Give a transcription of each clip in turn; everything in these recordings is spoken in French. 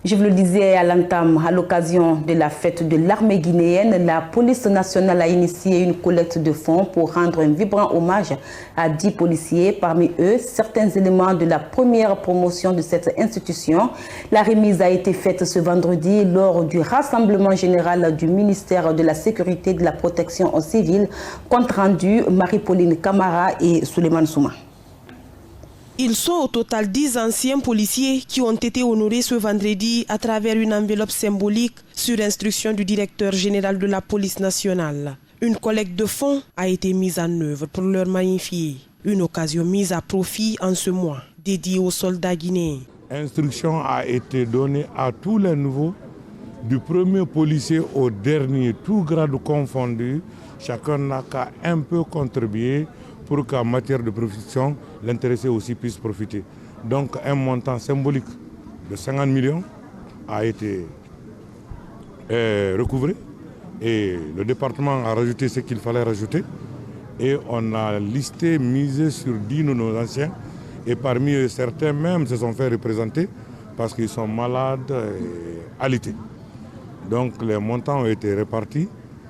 Je vous le disais à l'entame, à l'occasion de la fête de l'armée guinéenne, la police nationale a initié une collecte de fonds pour rendre un vibrant hommage à 10 policiers. Parmi eux, certains éléments de la première promotion de cette institution. La remise a été faite ce vendredi lors du rassemblement général du ministère de la Sécurité et de la Protection civile. Compte rendu, Marie-Pauline Camara et Souleymane Souma. Ils sont au total 10 anciens policiers qui ont été honorés ce vendredi à travers une enveloppe symbolique sur instruction du directeur général de la police nationale. Une collecte de fonds a été mise en œuvre pour leur magnifier. Une occasion mise à profit en ce mois, dédiée aux soldats guinéens. L'instruction a été donnée à tous les niveaux, du premier policier au dernier, tout grade confondu. Chacun n'a qu'à un peu contribuer pour qu'en matière de profession, l'intéressé aussi puisse profiter. Donc un montant symbolique de 50 millions a été recouvré et le département a rajouté ce qu'il fallait rajouter. Et on a listé, misé sur 10 de nos anciens et parmi eux, certains même se sont fait représenter parce qu'ils sont malades et alités. Donc les montants ont été répartis.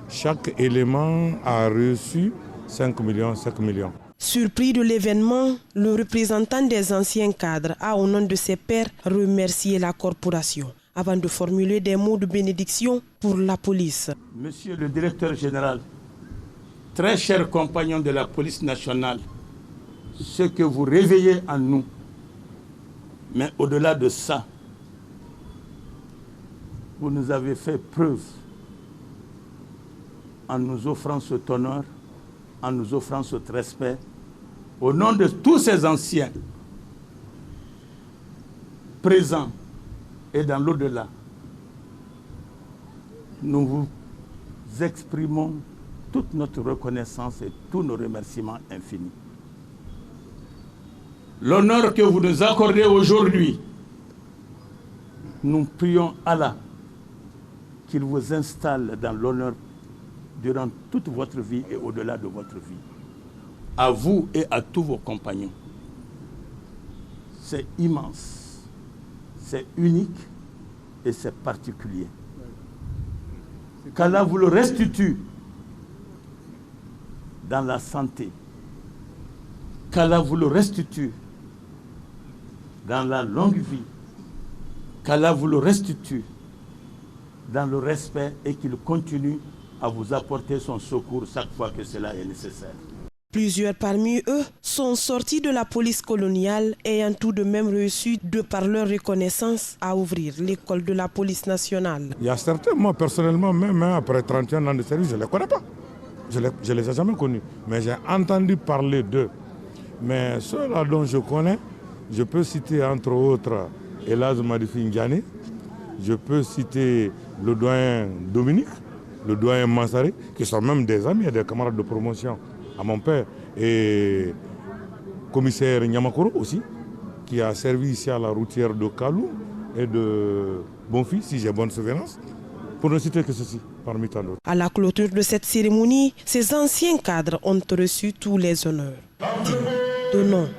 Chaque élément a reçu 5 millions, 5 millions. Surpris de l'événement, le représentant des anciens cadres a, au nom de ses pairs, remercié la corporation avant de formuler des mots de bénédiction pour la police. Monsieur le directeur général, très chers compagnons de la police nationale, ce que vous réveillez en nous, mais au-delà de ça, vous nous avez fait preuve en nous offrant cet honneur, en nous offrant ce respect, au nom de tous ces anciens présents et dans l'au-delà, nous vous exprimons toute notre reconnaissance et tous nos remerciements infinis. L'honneur que vous nous accordez aujourd'hui, nous prions Allah qu'il vous installe dans l'honneur durant toute votre vie et au-delà de votre vie. À vous et à tous vos compagnons. C'est immense, c'est unique et c'est particulier. Qu'Allah vous le restitue dans la santé. Qu'Allah vous le restitue dans la longue vie. Qu'Allah vous le restitue dans le respect et qu'il continue à vous apporter son secours chaque fois que cela est nécessaire. Plusieurs parmi eux sont sortis de la police coloniale ayant tout de même reçu, de par leur reconnaissance, à ouvrir l'école de la police nationale. Il y a certains, moi personnellement, même après 31 ans de service, je ne les connais pas. Je ne les ai jamais connus, mais j'ai entendu parler d'eux. Mais ceux-là dont je connais, je peux citer entre autres Elaz Madifi Ndiané, je peux citer le doyen Dominique, le doyen Mansari, qui sont même des amis et des camarades de promotion à mon père, et commissaire Nyamakoro aussi, qui a servi ici à la routière de Kalou et de Bonfi, si j'ai bonne souvenance, pour ne citer que ceci, parmi tant d'autres. À la clôture de cette cérémonie, ces anciens cadres ont reçu tous les honneurs. De nom